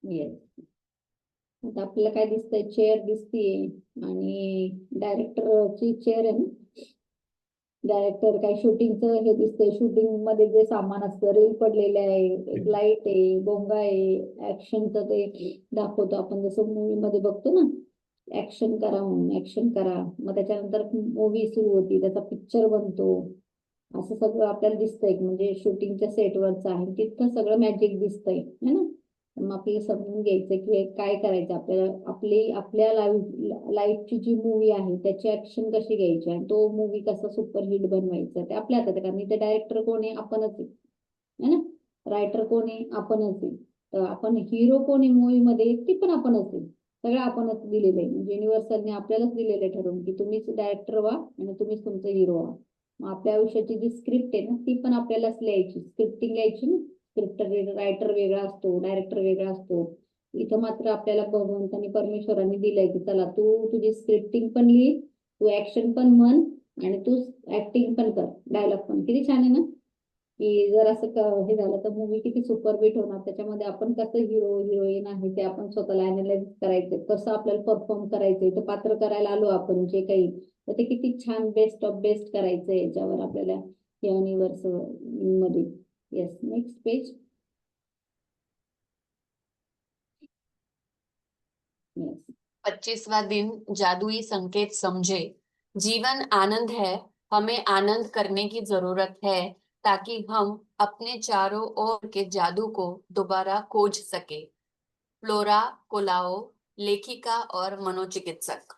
Yes. आता आपल्याला काय दिसतंय, चेअर दिसतीये आणि डायरेक्टरची चेअर आहे ना. डायरेक्टर काय शूटिंगचं हे दिसतंय, शूटिंग मध्ये जे सामान असतं, रील पडलेले आहे, एक लाईट आहे, बोंगा आहे, ऍक्शनचं ते दाखवतो आपण जसं मूवी मध्ये बघतो ना, ऍक्शन करा म्हणून, ऍक्शन करा. मग त्याच्यानंतर मूवी सुरू होती, त्याचा पिक्चर बनतो. असं सगळं आपल्याला दिसतंय, म्हणजे शूटिंगच्या सेटवरचं आहे, तिथं सगळं मॅजिक दिसतंय है ना. मग आपल्याला समजून घ्यायचं की काय करायचं आपल्याला, आपल्या लाईफची जी मूवी आहे त्याची ऍक्शन कशी घ्यायची आणि तो मूवी कसा सुपरहिट बनवायचा ते आपल्या हातात आहे. कारण इथे डायरेक्टर कोण आहे, आपणच आहे है ना. रायटर कोण आहे, आपणच आहे. तर आपण हिरो कोण आहे मूवी मध्ये, ती पण आपणच आहे. सगळं आपणच दिलेलं आहे, म्हणजे युनिव्हर्सलने आपल्यालाच दिलेलं आहे ठरवून की तुम्हीच डायरेक्टर व्हा आणि तुम्हीच तुमचं हिरो व्हा. मग आपल्या आयुष्याची जी स्क्रिप्ट आहे ना, ती पण आपल्यालाच लिहायची, स्क्रिप्टिंग लिहायची ना. स्क्रिप्ट रायटर वेगळा असतो, डायरेक्टर वेगळा असतो. इथं मात्र आपल्याला भगवंतांनी परमेश्वरांनी दिलंय की चला तू तुझी स्क्रिप्टिंग पण लिही, तू ऍक्शन पण म्हण आणि तू ऍक्टिंग पण कर, डायलॉग पण. किती छान आहे ना. की जर असं हे झालं तर मूवी किती सुपरहिट होणार. त्याच्यामध्ये आपण कसं हिरो हिरोईन आहे ते आपण स्वतःला अनालाइज करायचं, कसं आपल्याला परफॉर्म करायचंय, ते पात्र करायला आलो आपण जे काही, तर ते किती छान बेस्ट ऑफ बेस्ट करायचं याच्यावर आपल्याला या युनिव्हर्स मध्ये. Yes, next page. येस. 25वां दिन जादुई संकेत समझे। जीवन आनंद है, हमें आनंद करने की जरूरत है ताकि हम अपने चारों ओर के जादू को दोबारा खोज सके। फ्लोरा कोलाओ, लेखिका और मनोचिकित्सक।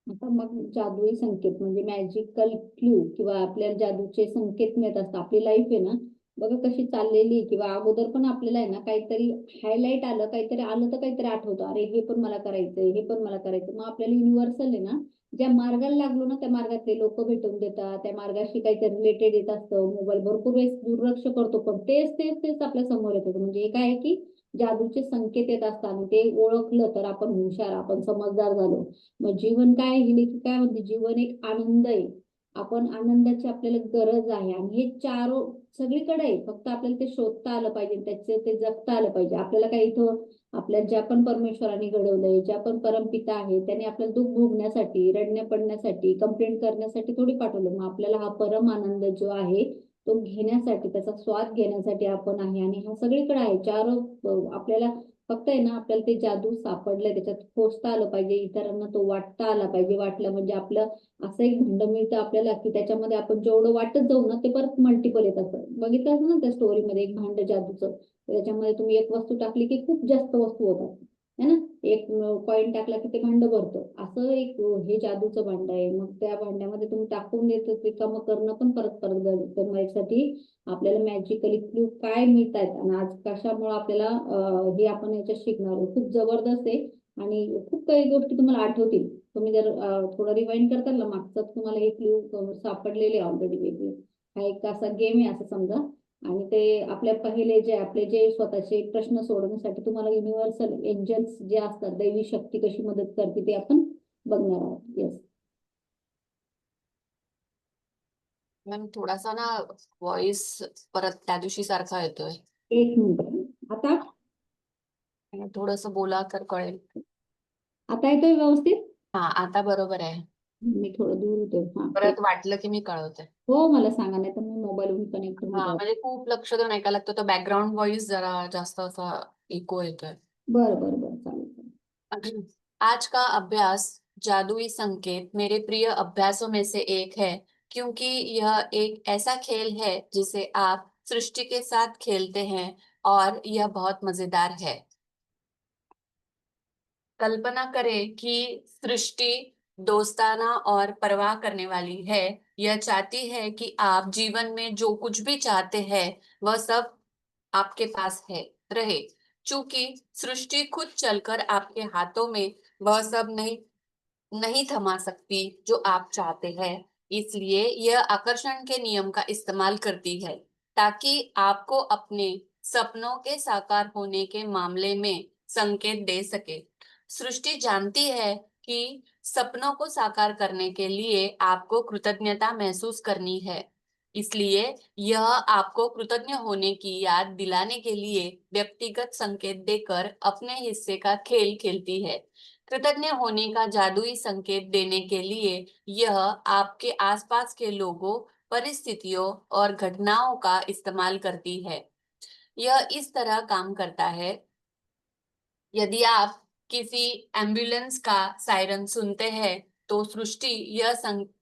आता मग जादुई संकेत म्हणजे मॅजिकल क्लू किंवा आपल्याला जादूचे संकेत मिळत असतात. आपली लाईफ आहे ना, बघा कशी चाललेली, किंवा अगोदर पण आपल्याला आहे ना काहीतरी हायलाईट आलं, काहीतरी आलं तर काहीतरी आठवतं, अरे हे पण मला करायचंय, हे पण मला करायचं. मग आपल्याला युनिव्हर्सल आहे ना, ज्या मार्गाला लागलो ना त्या मार्गातले लोक भेटून देतात, त्या मार्गाशी काहीतरी रिलेटेड येत असतं. मोबाईल भरपूर वेळेस दुर्लक्ष करतो पण तेच तेच तेच आपल्या समोर येतं. म्हणजे हे काय आहे की जादूचे संकेत येत असतात आणि ते ओळखलं तर आपण हुशार, आपण समजदार झालो. मग जीवन काय, ही लेखी काय म्हणते, जीवन एक आनंद आहे. आपण आनंदाची आपल्याला गरज आहे आणि हे चारो सगळीकडे आहे, फक्त आपल्याला ते शोधता आलं पाहिजे, त्याचे ते जगता आलं पाहिजे. आपल्याला काही इथं आपल्या ज्या पण परमेश्वराने घडवलंय, ज्या पण परमपिता आहे त्याने आपल्याला दुःख भोगण्यासाठी, रडण्या पडण्यासाठी, कंप्लेंट करण्यासाठी थोडी पाठवलं. मग आपल्याला हा परम आनंद जो आहे तो घेण्यासाठी, त्याचा स्वाद घेण्यासाठी आपण आहे आणि हा सगळीकडे आहे. आपल्याला फक्त आहे ना, आपल्याला ते जादू सापडलंय त्याच्यात पोचता आलं पाहिजे, इतरांना तो वाटता आला पाहिजे. वाटलं म्हणजे आपलं असं एक भांड मिळतं आपल्याला की त्याच्यामध्ये आपण जेवढं वाटत जाऊ ना ते परत मल्टिपल येत. असं बघितलं असं ना त्या स्टोरीमध्ये, एक भांड जादूचं, त्याच्यामध्ये तुम्ही एक वस्तू टाकली की खूप जास्त वस्तू होतात है ना. एक कॉईन टाकला की ते भांड भरतं. असं एक हे जादूचं भांड आहे. मग त्या भांड्यामध्ये तुम्ही टाकून देत ते काम करणं पण परत परत करण्यासाठी आपल्याला मॅजिकली क्लू काय मिळतात आणि आज कशामुळे आपल्याला हे आपण याच्यात शिकणार आहोत. खूप जबरदस्त आहे आणि खूप काही गोष्टी तुम्हाला आठवतील. तुम्ही जर थोडं रिवाइंड करताल ना मागचं, तुम्हाला हे क्लू सापडलेले ऑलरेडी वेगळे. हा एक असा गेम आहे असं समजा. आणि ते आपल्या पहिले जे आपले जे स्वतःचे प्रश्न सोडवण्यासाठी तुम्हाला युनिव्हर्सल एंजल्स जे असतात, दैवी शक्ती कशी मदत करते ते आपण बघणार आहोत. येस. मॅम थोडासा ना व्हॉइस परत त्या दिवशी सारखा येतोय, एक मिनिट. आता थोडस बोला तर कळेल. आता येतोय व्यवस्थित. हा आता बरोबर आहे. मी थोडं दूर होते. हा परत वाटलं की मी कळवते. हो, मला सांगा, नाही तर मी मोबाईलवरून कनेक्ट होऊन हा जाऊ. म्हणजे खूप लक्ष देऊन ऐकायला लागतं, तो बॅकग्राऊंड व्हॉइस जरा जास्त असा इको येतोय. बरं बरं बरं, चालेल. आज का अभ्यास जादुई संकेत मेरे प्रिय अभ्यासों में से एक है, क्योंकि यह एक ऐसा खेल है जिसे आप सृष्टि के साथ खेलते हैं और यह बहुत मजेदार है। कल्पना करें कि सृष्टि दोस्ताना और परवाह करने वाली है। यह चाहती है कि आप जीवन में जो कुछ भी चाहते हैं वह सब आपके पास है रहे। चूंकि सृष्टि खुद चलकर आपके हाथों में वह सब नहीं नहीं थमा सकती जो आप चाहते हैं, इसलिए यह आकर्षण के नियम का इस्तेमाल करती है ताकि आपको अपने सपनों के साकार होने के मामले में संकेत दे सके। सृष्टि जानती है कि सपनों को साकार करने के लिए आपको कृतज्ञता महसूस करनी है, इसलिए यह आपको कृतज्ञ होने की याद दिलाने के लिए व्यक्तिगत संकेत देकर अपने हिस्से का खेल खेलती है। कृतज्ञ होने का जादुई संकेत देने के लिए यह आपके आसपास के लोगों, परिस्थितियों और घटनाओं का इस्तेमाल करती है। यह इस तरह काम करता है, यदि आप किसी एम्बुलेंस का सायरन सुनते हैं, तो सृष्टि यह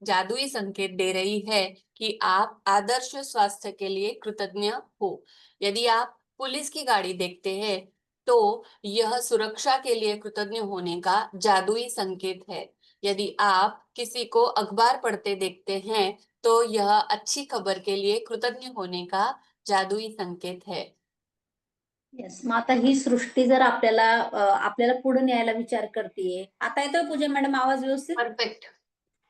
जादुई संकेत दे रही है कि आप आदर्श स्वास्थ्य के लिए कृतज्ञ हो। यदि आप पुलिस की गाड़ी देखते हैं, तो यह सुरक्षा के लिए कृतज्ञ होने का जादुई संकेत है। यदि आप किसी को अखबार पढ़ते देखते हैं, तो यह अच्छी खबर के लिए कृतज्ञ होने का जादुई संकेत है। येस, मग आता ही सृष्टी जर आपल्याला पुढे न्यायला विचार करतेय. आता येतोय पूजा मॅडम आवाज व्यवस्थित? परफेक्ट.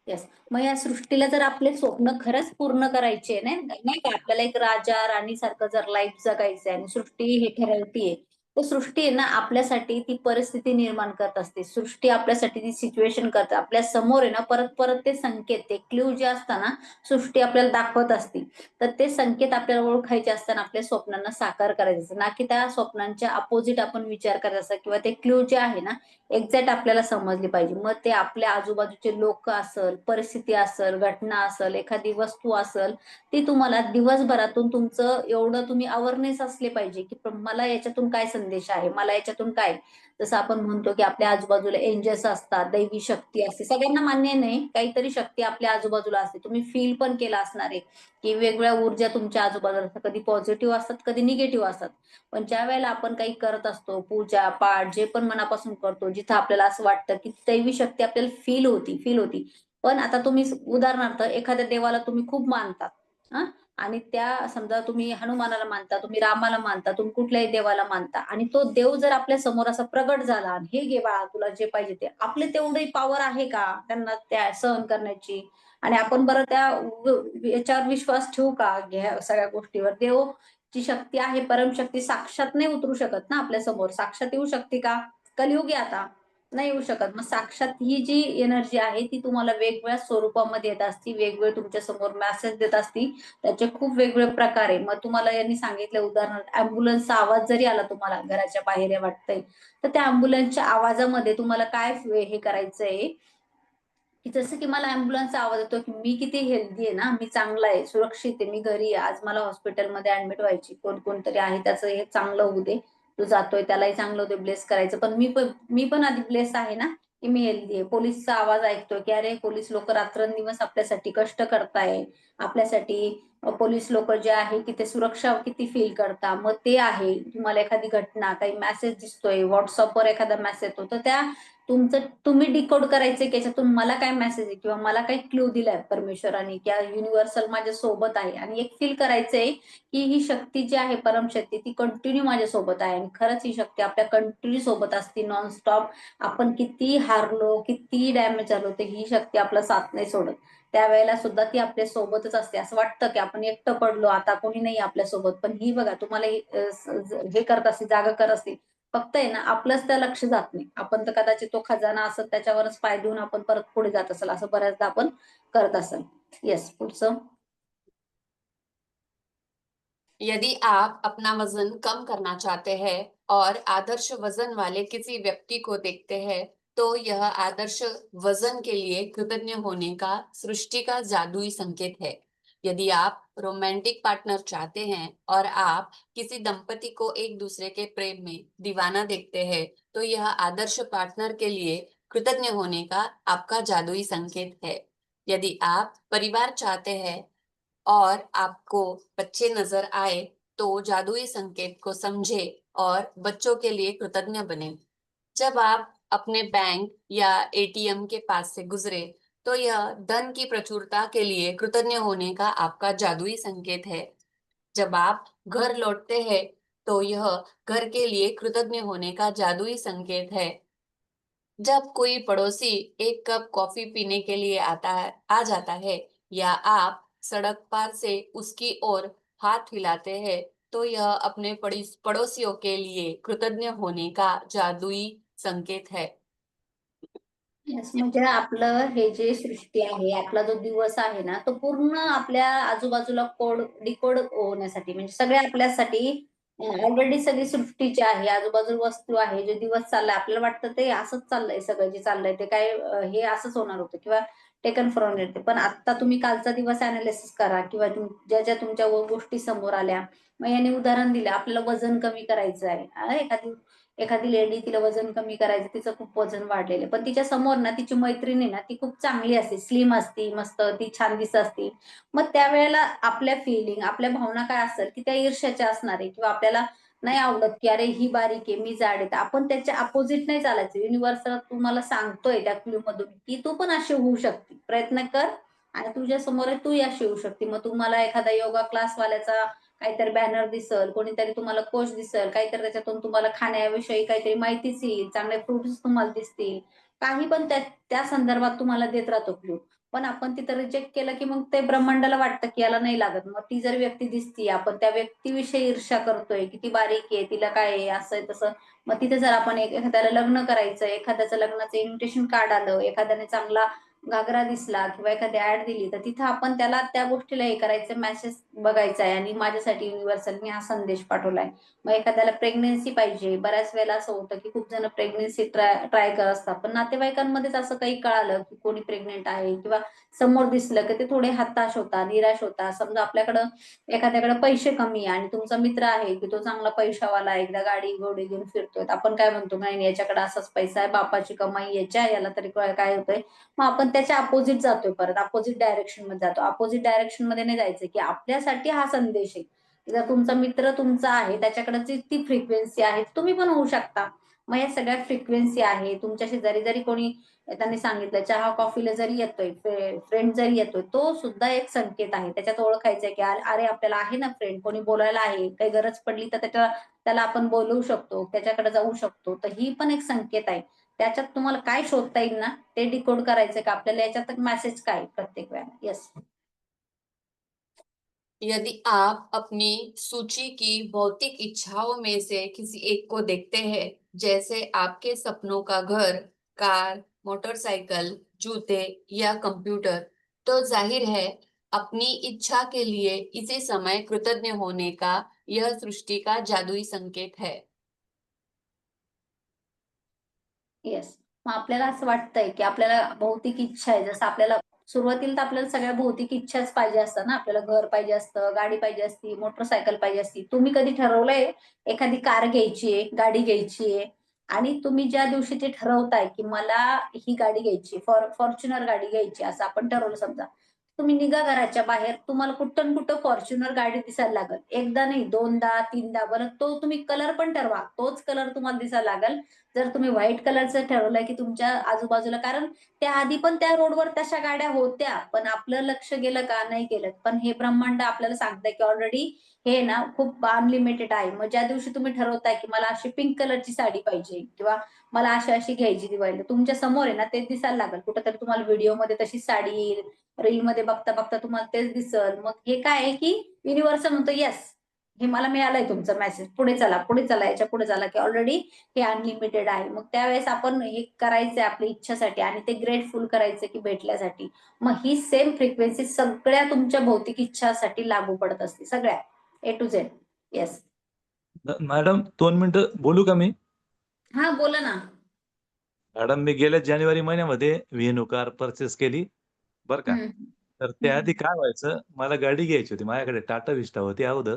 येस. मग या सृष्टीला जर आपले स्वप्न खरंच पूर्ण करायचे नाही नाही का, आपल्याला एक राजा राणी सारखं जर लाईफ जगायचंय आणि सृष्टी हे ठरवतीये, तर सृष्टी आहे ना आपल्यासाठी ती परिस्थिती निर्माण करत असते. सृष्टी आपल्यासाठी ती सिच्युएशन करते. आपल्या समोर आहे ना परत परत ते संकेत, ते क्ल्यू जे असतात ना, सृष्टी आपल्याला दाखवत असते. तर ते संकेत आपल्याला ओळखायचे असताना आपल्या स्वप्नांना साकार करायचं असतं, ना की त्या स्वप्नांच्या अपोजिट आपण विचार करायचा असतात, किंवा ते क्ल्यू जे आहे ना एक्झॅक्ट आपल्याला समजली पाहिजे. मग ते आपल्या आजूबाजूचे लोक असल, परिस्थिती असल, घटना असल, एखादी वस्तू असल, ती तुम्हाला दिवसभरातून तुमचं एवढं तुम्ही अवेअरनेस असले पाहिजे की मला याच्यातून काय संदेश आहे, मला याच्यातून काय. जसं आपण म्हणतो की आपल्या आजूबाजूला एंजल्स असतात, दैवी शक्ती असते, सगळ्यांना मान्य नाही, काहीतरी शक्ती आपल्या आजूबाजूला असते. तुम्ही फील पण केला असणार आहे की वेगवेगळ्या ऊर्जा तुमच्या आजूबाजूला असतात, कधी पॉझिटिव्ह असतात, कधी निगेटिव्ह असतात. पण ज्या वेळेला आपण काही करत असतो, पूजा पाठ जे पण मनापासून करतो, जिथं आपल्याला असं वाटतं की दैवी शक्ती आपल्याला फील होती. पण आता तुम्ही उदाहरणार्थ एखाद्या देवाला तुम्ही खूप मानता, हा, आणि त्या समजा तुम्ही हनुमानाला मानता, तुम्ही रामाला मानता, तुम्ही कुठल्याही देवाला मानता, आणि तो देव जर आपल्या समोर असा प्रगट झाला आणि हे घे बाळा तुला जे पाहिजे ते, आपले तेवढी पॉवर आहे का त्यांना त्या सहन करण्याची? आणि आपण बरं त्या याच्यावर विश्वास ठेवू का ह्या सगळ्या गोष्टीवर? देव जी शक्ती आहे, परमशक्ती साक्षात नाही उतरू शकत ना आपल्या समोर. साक्षात येऊ शकते का? कलियुगी आता नाही येऊ शकत. मग साक्षात ही जी एनर्जी आहे ती तुम्हाला वेगवेगळ्या स्वरूपामध्ये येत असती, वेगवेगळे तुमच्या समोर मेसेज देत असती. त्याचे खूप वेगवेगळे प्रकार आहे. मग तुम्हाला यांनी सांगितलं उदाहरणार्थ अँब्युलन्सचा आवाज जरी आला तुम्हाला घराच्या बाहेर आहे वाटतंय, तर त्या अँब्युलन्सच्या आवाजामध्ये तुम्हाला काय हे करायचंय की जसं की मला अँब्युलन्सचा आवाज येतो की मी किती हेल्दी आहे ना, मी चांगला आहे, सुरक्षित आहे, मी घरी आहे, आज मला हॉस्पिटलमध्ये ऍडमिट व्हायची, कोणतरी आहे त्याचं हे चांगलं होऊ दे, तो जातोय त्यालाही चांगलं होते, ब्लेस करायचं. पण मी पण आधी ब्लेस आहे ना, की मी हेल्दी आहे. पोलीसचा आवाज ऐकतोय की अरे पोलीस लोक रात्रंदिवस आपल्यासाठी कष्ट करताय, आपल्यासाठी पोलीस लोक जे आहे की ते सुरक्षा किती फील करता. मग ते आहे, तुम्हाला एखादी घटना, काही मेसेज दिसतोय व्हॉट्सअपवर, एखादा मेसेज येतो, तर त्या तुम्ही डिकोड करायचे की याच्यातून मला काय मेसेज आहे किंवा मला काय क्लू दिलाय परमेश्वराने किंवा युनिव्हर्सल माझ्या सोबत आहे, आणि एक फील करायचंय की ही शक्ती जी आहे परमशक्ती ती कंटिन्यू माझ्या सोबत आहे, आणि खरंच ही शक्ती आपल्या कंटिन्यू सोबत असते नॉनस्टॉप. आपण किती हारलो, किती डॅमेज झालो, तर ही शक्ती आपला साथ नाही सोडत. त्यावेळेला सुद्धा ती आपल्या सोबतच असते. असं वाटतं की आपण एकटं पडलो, आता कोणी नाही आपल्या सोबत, पण ही बघा तुम्हाला हे करत असते, जागा करत असते. फक्त आहे ना आपलंच त्या लक्ष जात नाही. आपण तर कदाचित तो खजाना असत त्याच्यावरच पाय देऊन आपण परत पुढे जात असेल, असं बऱ्याचदा आपण करत असेल. येस, पुढचं. यदि आप अपना वजन कम करना चाहते हैं और आदर्श वजन वाले किसी व्यक्ति को देखते हैं, तो यह आदर्श वजन के लिए कृतज्ञ होने का सृष्टि का जादुई संकेत है। यदि आप रोमांटिक पार्टनर चाहते हैं और आप किसी दंपति को एक दूसरे के प्रेम में दीवाना देखते हैं, तो यह आदर्श पार्टनर के लिए कृतज्ञ होने का आपका जादुई संकेत है। यदि आप परिवार चाहते हैं और आपको बच्चे नजर आए, तो जादुई संकेत को समझे और बच्चों के लिए कृतज्ञ बने। जब आप अपने बैंक या एटीएम के पास से गुजरे, तो यह धन की प्रचुरता के लिए कृतज्ञ होने का आपका जादुई संकेत है। जब आप घर लौटते हैं, तो यह घर के लिए कृतज्ञ होने का जादुई संकेत है। जब कोई पड़ोसी एक कप कॉफी पीने के लिए आ जाता है, या आप सड़क पार से उसकी ओर हाथ हिलाते हैं, तो यह अपने पड़ोसियों के लिए कृतज्ञ होने का जादुई संकेत है। Yes, म्हणजे आपलं हे जे सृष्टी आहे, आपला जो दिवस आहे ना, तो पूर्ण आपल्या आजूबाजूला डिकोड होण्यासाठी, म्हणजे सगळे आपल्यासाठी ऑलरेडी सगळी सृष्टीची आहे, आजूबाजूला वस्तू आहे, जे दिवस चाललाय आपल्याला वाटतं ते असंच चाललंय, सगळं जे चाललंय ते काय हे असंच होणार होतं किंवा टेकन फॉर ग्रांटेड. पण आता तुम्ही कालचा दिवस अनालिसिस करा किंवा ज्या ज्या तुमच्या गोष्टी समोर आल्या, मग याने उदाहरण दिलं आपल्याला वजन कमी करायचं आहे. एखादी एखादी लेडी, तिला वजन कमी करायचं, तिचं खूप वजन वाढलेलं, पण तिच्या समोर ना तिची मैत्रीण आहे ना, ती खूप चांगली असते, स्लिम असती, मस्त ती छान दिसत असती. मग त्यावेळेला आपल्या फिलिंग, आपल्या भावना काय असतात की त्या ईर्ष्याच्या असणार आहे, किंवा आपल्याला नाही आवडत की अरे ही बारीक आहे, मी जाड आहे. तर आपण त्याच्या अपोजिट नाही चालायचं. युनिव्हर्सल तुम्हाला सांगतोय त्या क्लू मधून की तू पण अशी होऊ शकते, प्रयत्न कर आणि तुझ्या समोर आहे, तू अशी होऊ शकते. मग तुम्हाला एखादा योगा क्लास वाल्याचा काहीतरी बॅनर दिसल, कोणीतरी तुम्हाला कोच दिसल, काहीतरी त्याच्यातून तुम्हाला खाण्याविषयी काहीतरी माहितीच येईल, चांगले फ्रुट्स तुम्हाला दिसतील, काही पण त्या संदर्भात तुम्हाला देत राहतो क्लू. पण आपण तिथं रिजेक्ट केलं की मग ते ब्रह्मांडाला वाटतं की याला नाही लागत. मग ती जर व्यक्ती दिसती, आपण त्या व्यक्तीविषयी ईर्ष्या करतोय की ती बारीक आहे, तिला काय आहे, असं आहे तसं. मग तिथे जर आपण एखाद्याला लग्न करायचं, एखाद्याचं लग्नाचं इन्व्हिटेशन कार्ड आलं, एखाद्याने चांगला घागरा दिसला किंवा एखादी ऍड दिली, तर तिथं आपण त्याला त्या गोष्टीला हे करायचं, मेसेज बघायचा आहे आणि माझ्यासाठी युनिव्हर्सल मी हा संदेश पाठवलाय. मग एखाद्याला प्रेग्नेन्सी पाहिजे, बऱ्याच वेळेला असं होतं की खूप जण प्रेग्नेन्सी ट्राय करत असतात, पण नातेवाईकांमध्येच असं काही कळालं की कोणी प्रेग्नेंट आहे किंवा समोर दिसलं की ते थोडे हताश होता, निराश होता. समजा आपल्याकडं एखाद्याकडे पैसे कमी आहे आणि तुमचा मित्र आहे की तो चांगला पैशावाला आहे, एकदा गाडी घोडी घेऊन फिरतोय, तर आपण काय म्हणतो, नाही नाही, याच्याकडे असाच पैसा आहे, बापाची कमाई याच्या, याला तरी काय होतंय. मग आपण त्याच्या अपोजिट जातोय, परत अपोजिट डायरेक्शन मध्ये जातो. अपोजिट डायरेक्शन मध्ये नाही जायचं की आपल्यासाठी हा संदेश आहे. जर तुमचा मित्र तुमचा आहे, त्याच्याकडे ती फ्रिक्वेन्सी आहे, तुम्ही पण होऊ शकता. मग या सगळ्या फ्रिक्वेन्सी आहे. तुमच्या शेजारी जरी कोणी त्यांनी सांगितलं चहा कॉफीला जरी येतोय, फ्रेंड जरी येतोय, तो सुद्धा एक संकेत आहे. त्याच्यात ओळखायचंय की अरे आपल्याला आहे ना फ्रेंड, कोणी बोलायला आहे, काही गरज पडली तर त्याला आपण बोलवू शकतो, त्याच्याकडे जाऊ शकतो. तर ही पण एक संकेत आहे. त्याच्यात तुम्हाला काय शोधता येईल ना, ते डिकोड करायचं का आपल्याला, याच्यात मेसेज काय आहे प्रत्येक वेळेला. येस. यदि आप अपनी सूची की भौतिक इच्छाओं में से किसी एक को देखते हैं, जैसे आपके सपनों का घर, कार, मोटरसाइकिल, जूते या कंप्यूटर, तो जाहिर है अपनी इच्छा के लिए इसी समय कृतज्ञ होने का यह सृष्टि का जादुई संकेत है. येस. मग आपल्याला असं वाटतंय की आपल्याला भौतिक इच्छा आहे, जसं आपल्याला सुरुवातीला तर आपल्याला सगळ्या भौतिक इच्छाच पाहिजे असतात ना. आपल्याला घर पाहिजे असतं, गाडी पाहिजे असती, मोटरसायकल पाहिजे असती. तुम्ही कधी ठरवलंय एखादी कार घ्यायची आहे, गाडी घ्यायची आहे, आणि तुम्ही ज्या दिवशी ते ठरवताय की मला ही गाडी घ्यायची, फॉर्च्युनर गाडी घ्यायची, असं आपण ठरवलं समजा, तुम्ही निघा घराच्या बाहेर, तुम्हाला कुठं न कुठं फॉर्च्युनर गाडी दिसायला लागल. एकदा नाही, दोनदा, तीनदा. बरं, तो तुम्ही कलर पण ठरवा, तोच कलर तुम्हाला दिसायला लागल. जर तुम्ही व्हाईट कलरचं ठरवलंय की तुमच्या आजूबाजूला, कारण त्या आधी पण त्या रोडवर तशा गाड्या होत्या, पण आपलं लक्ष गेलं का, नाही गेलं. पण हे ब्रह्मांड आपल्याला सांगतंय की ऑलरेडी हे ना खूप अनलिमिटेड आहे. मग ज्या दिवशी तुम्ही ठरवताय की मला अशी पिंक कलरची साडी पाहिजे किंवा मला अशी अशी घ्यायची दिवाळीला, तुमच्या समोर आहे ना ते दिसायला लागल. कुठेतरी तुम्हाला व्हिडिओमध्ये तशी साडी येईल, रील मध्ये बघता बघता तुम्हाला तेच दिसल. मग हे काय आहे की युनिव्हर्सल म्हणतो येस, हे मला मिळालंय तुमचं मेसेज, पुढे चला, पुढे चला, याच्या पुढे चला, की ऑलरेडी हे अनलिमिटेड आहे. मग त्यावेळेस आपण हे करायचंय आपल्या इच्छासाठी आणि ते ग्रेटफुल करायचं की भेटल्यासाठी. मग ही सेम फ्रिक्वेन्सी सगळ्या तुमच्या भौतिक इच्छासाठी लागू पडत असते, सगळ्या ए टू झेड. येस. मॅडम 2 मिनिटं बोलू का मी? हा, बोला ना. मॅडम, मी गेल्या जानेवारी महिन्यामध्ये व्हेनू कार परचेस केली बरं का. हम्म. तर हम्म. त्याआधी काय व्हायचं, मला गाडी घ्यायची होती. माझ्याकडे टाटा विस्टा होती अगोदर.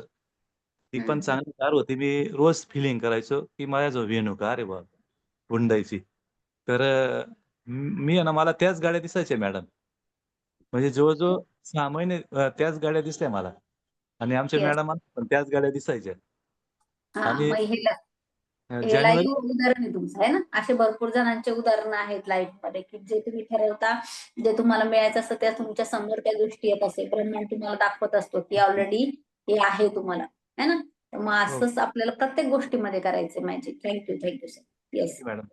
ती पण हम्म. चांगली कार होती. मी रोज फिलिंग करायचो की माझ्याजवळ व्हेनू कार आहे बुवा, हुंडाईची. तर मी आहे ना, मला त्याच गाड्या दिसायच्या मॅडम. म्हणजे जवळ-जवळ 6 महिने त्याच गाड्या दिसल्या मला आणि आमच्या येस. मॅडमांना पण त्याच गाड्या दिसायच्या. हा, आणि मग हे जानेवारी लाईव्ह उदाहरण आहे तुमचं, आहे ना. असे भरपूर जणांचे उदाहरण आहेत लाईफ मध्ये की जे तुम्ही ठरवता, जे तुम्हाला मिळायचं असतं, त्या तुमच्या समोर त्या गोष्टी येत असेल, ब्रह्मांड तुम्हाला दाखवत असतो की ऑलरेडी हे आहे तुम्हाला, है ना. तर मग हो, असंच आपल्याला प्रत्येक गोष्टीमध्ये करायचं magic. Thank you, thank you sir. Yes. Thank madam.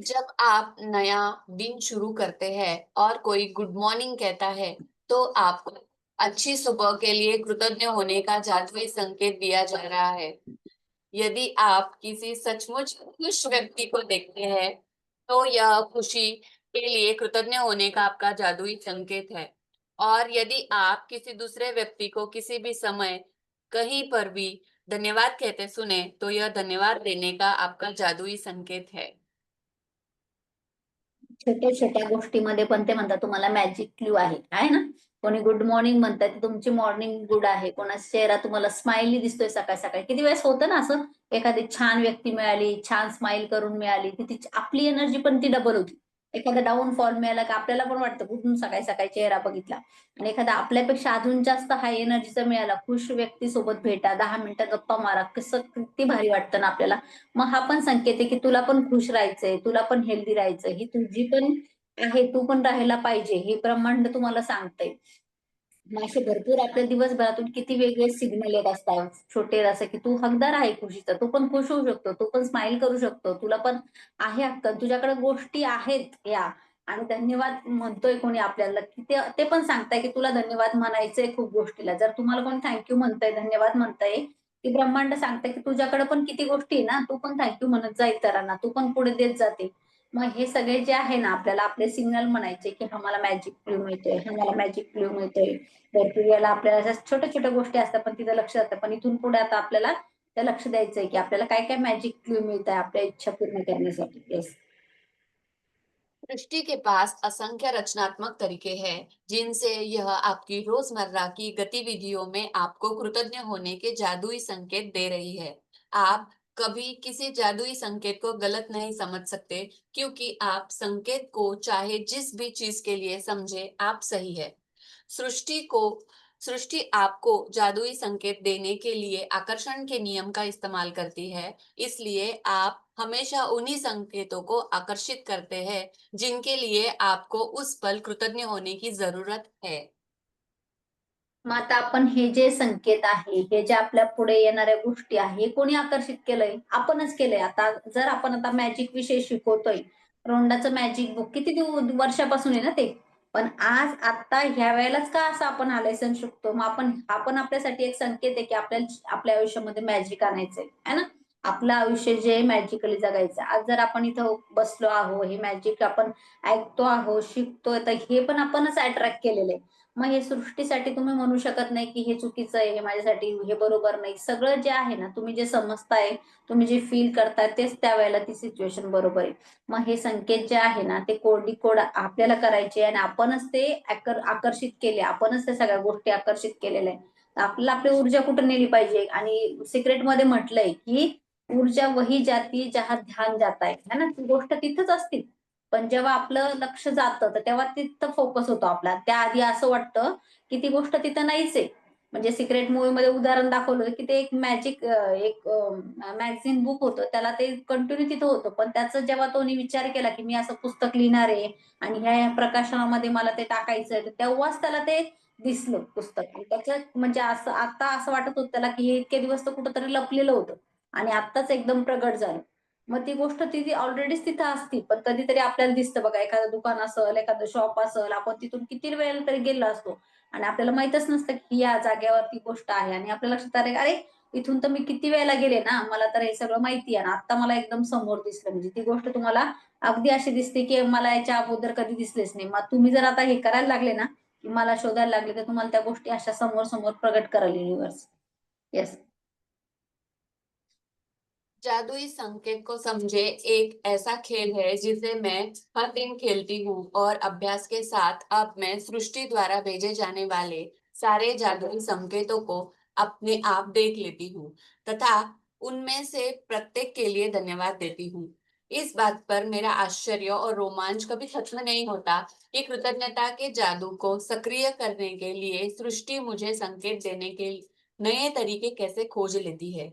जब आप नया दिन शुरू करते हैं और कोई गुड मॉर्निंग कहता है, तो आपको अच्छी सुबह के लिए कृतज्ञ होने का जादुई संकेत दिया जा रहा है. यदि आप किसी सचमुच खुश व्यक्ति को देखते हैं, तो यह खुशी के लिए कृतज्ञ होने का आपका जादुई संकेत है। और यदि आप किसी दूसरे व्यक्ति को किसी भी समय कहीं पर भी धन्यवाद कहते सुने तो यह धन्यवाद देने का आपका जादुई संकेत है। छोट्या छोट्या गोष्टीमध्ये पण ते म्हणतात तुम्हाला मॅजिक क्लू आहे ना. कोणी गुड मॉर्निंग म्हणतात तुमची मॉर्निंग गुड आहे. कोणाचा चेहरा तुम्हाला स्माइली दिसतोय सकाळी सकाळी. किती वेळेस होतं ना असं, एखादी छान व्यक्ती मिळाली, छान स्माइल करून मिळाली, की तिची आपली एनर्जी पण ती डबल होती. एखादा डाऊनफॉल मिळाला की आपल्याला पण वाटतं कुठून सकाळी सकाळी चेहरा बघितला. आणि एखादा आपल्यापेक्षा अजून जास्त हाय एनर्जीचा मिळाला, खुश व्यक्ती सोबत भेटा, 10 मिनिटं गप्पा मारा, कसं किती भारी वाटतं ना आपल्याला. मग हा पण संकेत आहे की तुला पण खुश राहायचंय, तुला पण हेल्दी राहायचं, ही तुझी पण आहे, तू पण राहायला पाहिजे, हे ब्रह्मांड तुम्हाला सांगतंय. मग असे भरपूर आपल्या दिवसभरातून किती वेगळे सिग्नल येत असतात छोटे, असं की तू हकदार आहे खुशीचा, तू पण खुश होऊ शकतो, तू पण स्माइल करू शकतो, तुला पण आहे हक्क, तुझ्याकडे गोष्टी आहेत या. आणि धन्यवाद म्हणतोय कोणी आपल्याला की ते पण सांगताय की तुला धन्यवाद म्हणायचंय खूप गोष्टीला. जर तुम्हाला कोणी थँक्यू म्हणतंय, धन्यवाद म्हणतंय, की ब्रह्मांड सांगतंय की तुझ्याकडे पण किती गोष्टी आहे ना, तू पण थँक्यू म्हणत जा इतरांना, तू पण पुढे देत जाते. मग हे सगळे जे आहे ना आपल्याला आपले सिग्नल म्हणायचे की हा मला मॅजिक क्लू मिळतोय, हा मला मॅजिक क्लू मिळतोय. भरपूर वेळेला आपल्याला अशा छोट्या छोट्या गोष्टी असतात पण तिथं लक्ष जातं, पण इथून पुढे आता आपल्याला त्या लक्ष द्यायचंय की आपल्याला काय काय मॅजिक क्लू मिळत आहे आपल्या इच्छा पूर्ण करण्यासाठी. येस. सृष्टि के पास असंख्य रचनात्मक तरीके हैं जिनसे यह आपकी रोजमर्रा की गतिविधियों में आपको कृतज्ञ होने के जादुई संकेत दे रही है। आप कभी किसी जादुई संकेत को गलत नहीं समझ सकते क्योंकि आप संकेत को चाहे जिस भी चीज के लिए समझे आप सही है। सृष्टि को सृष्टि आपको जादुई संकेत देने के लिए आकर्षण के नियम का इस्तेमाल करती है, इसलिए आप हमेशा उन्हीं संकेतों को आकर्षित करते हैं जिनके लिए आपको उस पल कृतज्ञ होने की जरूरत है। मग आता आपण हे जे संकेत आहे, हे जे आपल्या पुढे येणाऱ्या गोष्टी आहे, हे कोणी आकर्षित केलंय? आपणच केलंय. आता जर आपण आता मॅजिक विषय शिकवतोय, रोंडाचं मॅजिक बुक किती वर्षापासून आहे ना ते. पण आज आता ह्या वेळेलाच का असं आपण हा लेसन शिकतो? मग आपण आपल्यासाठी एक संकेत आहे की आपल्याला आपल्या आयुष्यामध्ये मॅजिक आणायचंय, है ना? आपलं आयुष्य जे मॅजिकली जगायचं. आज जर आपण इथं बसलो आहो, हे मॅजिक आपण ऐकतो आहो, शिकतोय, तर हे पण आपणच अट्रॅक्ट केलेलं आहे. मग हे सृष्टीसाठी तुम्ही म्हणू शकत नाही की हे चुकीचं आहे, हे माझ्यासाठी हे बरोबर नाही. सगळं जे आहे ना, तुम्ही जे समजताय, तुम्ही जे फील करताय, तेच त्यावेळेला ती सिच्युएशन बरोबर आहे. मग हे संकेत जे आहे ना, ते कोड आपल्याला करायचे आणि आपणच ते आकर्षित केले, आपणच त्या सगळ्या गोष्टी आकर्षित केलेल्या आहे. तर आपल्याला आपली ऊर्जा कुठे नेली पाहिजे. आणि सिक्रेटमध्ये म्हटलंय की ऊर्जा वही जाती जहां ध्यान जाता है ना, ती गोष्ट तिथंच असते. पण जेव्हा आपलं लक्ष जातं तर तेव्हा तिथं फोकस होतो आपला. त्याआधी असं वाटतं की ती गोष्ट तिथं नाहीच आहे. म्हणजे सिक्रेट मूव्हीमध्ये उदाहरण दाखवलं की ते एक मॅजिक एक मॅगझिन बुक होतं. त्याला ते कंटिन्यू तिथं होतं. पण त्याचा जेव्हा तोनी विचार केला की मी असं पुस्तक लिहिणार आहे आणि ह्या प्रकाशनामध्ये मला ते टाकायचंय, तर तेव्हाच त्याला ते दिसलं पुस्तक. आणि त्याच्यात म्हणजे असं आता असं वाटत होतं त्याला की हे इतके दिवस तर कुठंतरी लपलेलं होतं आणि आत्ताच एकदम प्रगट झालं. मग ती गोष्ट ती ऑलरेडीच तिथं असती, पण कधीतरी आपल्याला दिसतं बघा, एखादं दुकान असेल, एखादं शॉप असेल, आपण तिथून किती वेळेला तरी गेलो असतो आणि आपल्याला माहितच नसतं की या जागेवर ती गोष्ट आहे. आणि आपल्या लक्षात आलं अरे इथून तर मी किती वेळेला गेले ना, मला तर हे सगळं माहिती आहे आणि आता मला एकदम समोर दिसलं. म्हणजे ती गोष्ट तुम्हाला अगदी अशी दिसते की मला याच्या अगोदर कधी दिसलेच नाही. मग तुम्ही जर आता हे करायला लागले ना, की मला शोधायला लागले, तर तुम्हाला त्या गोष्टी अशा समोर समोर प्रगट कराल युनिव्हर्स. येस. जादुई संकेत को समझे एक ऐसा खेल है जिसे मैं हर दिन खेलती हूँ और अभ्यास के साथ अब मैं सृष्टि द्वारा भेजे जाने वाले सारे जादुई संकेतों को अपने आप देख लेती हूँ तथा उनमें से प्रत्येक के लिए धन्यवाद देती हूँ। इस बात पर मेरा आश्चर्य और रोमांच कभी खत्म नहीं होता कि कृतज्ञता के जादू को सक्रिय करने के लिए सृष्टि मुझे संकेत देने के नए तरीके कैसे खोज लेती है।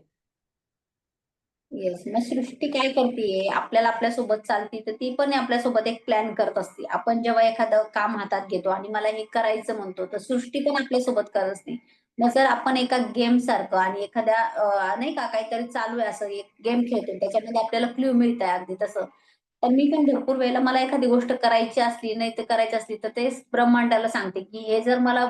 येस. मग सृष्टी काय करतीये, आपल्याला आपल्यासोबत चालती तर ती पण आपल्यासोबत एक प्लॅन करत असते. आपण जेव्हा एखादं काम हातात घेतो आणि मला हे करायचं म्हणतो, तर सृष्टी पण आपल्यासोबत करत असते. मग जर आपण एका गेम सारखं आणि एखाद्या नाही का काहीतरी चालू आहे असं एक गेम खेळतोय, त्याच्यामध्ये आपल्याला क्लू मिळत आहे अगदी तसं. तर मी पण भरपूर वेळेला मला एखादी गोष्ट करायची असली, नाही तर करायची असली, तर ते ब्रह्मांडाला सांगते, की हे जर मला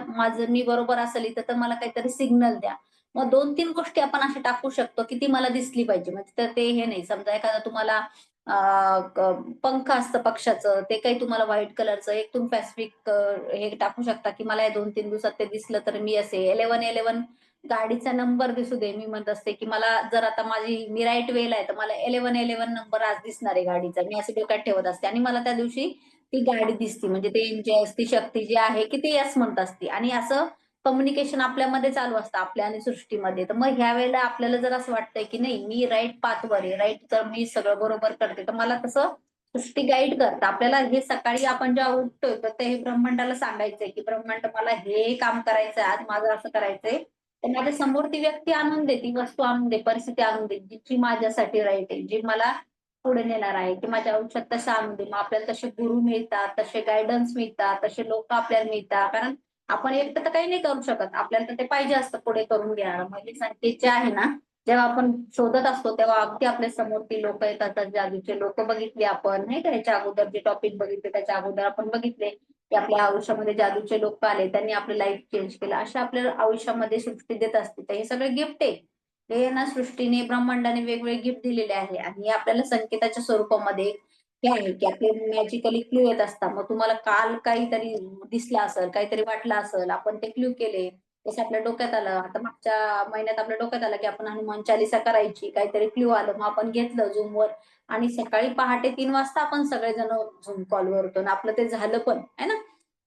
मी बरोबर असेल इथं, तर मला काहीतरी सिग्नल द्या. मग 2-3 गोष्टी आपण अशा टाकू शकतो, की ती मला दिसली पाहिजे. म्हणजे तर ते हे नाही. समजा एखादा तुम्हाला पंख असतं पक्षाचं, ते काही तुम्हाला व्हाईट कलरचं एक तुम्ही पॅसिफिक हे टाकू शकता की मला या 2-3 दिवसात ते दिसलं तर मी असे 1111 गाडीचा नंबर दिसू दे. मी म्हणत असते की मला जर आता मी राईट वेला आहे तर मला 1111 नंबर आज दिसणार आहे गाडीचा. मी असं डोक्यात ठेवत असते आणि मला त्या दिवशी ती गाडी दिसती. म्हणजे ते एनर्जी ती शक्ती जी आहे की ते यस म्हणत असते आणि असं कम्युनिकेशन आपल्यामध्ये चालू असतं आपल्या आणि सृष्टीमध्ये. तर मग ह्या वेळेला आपल्याला जर असं वाटतंय की नाही मी राईट पाथवर आहे, राईट तर मी सगळं बरोबर करते, तर मला तसं सृष्टी गाईड करतं. आपल्याला हे सकाळी आपण जेव्हा उठतोय तर ते हे ब्रह्मांडाला सांगायचंय की ब्रह्मांड मला हे काम करायचंय, आज माझं असं करायचंय. तर माझ्या समोर ती व्यक्ती आणून दे, ती वस्तू आणून दे, परिस्थिती आणून दे, जी माझ्यासाठी राईट आहे, जी मला पुढे नेणार आहे, की माझ्या आयुष्यात तसं आणून दे. मग आपल्याला तसे गुरु मिळतात, तसे गायडन्स मिळतात, तसे लोक आपल्याला मिळतात. कारण आपण एकटं तर काही नाही करू शकत, आपल्याला तर ते पाहिजे असतं पुढे करून घेणार. म्हणजे संकेत जे आहे ना, जेव्हा आपण शोधत असतो तेव्हा अगदी आपल्या समोर ती लोक येतात. जादूचे लोक बघितले आपण नाही का, याच्या अगोदर जे टॉपिक बघितले त्याच्या अगोदर आपण बघितले की आपल्या आयुष्यामध्ये जादूचे लोक आले, त्यांनी आपलं लाईफ चेंज केलं. अशा आपल्या आयुष्यामध्ये सृष्टी देत असते. तर हे सगळे गिफ्ट आहे. हे ना सृष्टीने ब्रह्मांडाने वेगवेगळे गिफ्ट दिलेले आहे आणि हे आपल्याला संकेताच्या स्वरूपामध्ये हे आहे की आपले मॅजिकली क्लू येत असतात. मग तुम्हाला काल काहीतरी दिसलं असेल, काहीतरी वाटलं असेल, आपण ते क्लू केले, जसं आपल्या डोक्यात आलं. आता मागच्या महिन्यात आपल्या डोक्यात आलं की आपण हनुमान चालीसा करायची, काहीतरी क्लू आलं, मग आपण घेतलं झूमवर आणि सकाळी पहाटे 3 वाजता आपण सगळेजण झूम कॉलवर होतो आणि आपलं ते झालं पण आहे ना.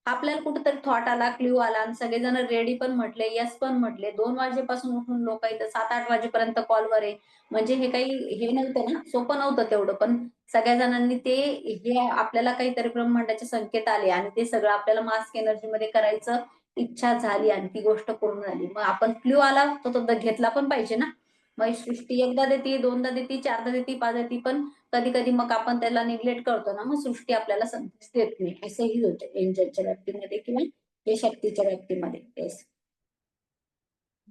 आपल्याला कुठेतरी थॉट आला, क्ल्यू आला आणि सगळेजण रेडी पण म्हटले, येस पण म्हटले. 2 वाजेपासून उठून लोक इथं 7-8 वाजेपर्यंत कॉलवर आहे. म्हणजे हे काही हे नव्हतं ना, सोपं नव्हतं तेवढं. पण सगळ्या जणांनी ते हे आपल्याला काहीतरी ब्रह्मांडाचे संकेत आले आणि ते सगळं आपल्याला मास्क एनर्जी मध्ये करायचं इच्छा झाली आणि ती गोष्ट पूर्ण झाली. मग आपण क्ल्यू आला तो घेतला पण पाहिजे ना. मग सृष्टी एकदा देते, दोनदा देते, चारदा देते, पाच देते, पण कधी कधी मग आपण त्याला निग्लेक्ट करतो ना, मग सृष्टी आपल्याला संदेश देत नाही. असंही होतं एंजलच्या बाबतीमध्ये किंवा हे शक्तीच्या बाबतीमध्ये. येस.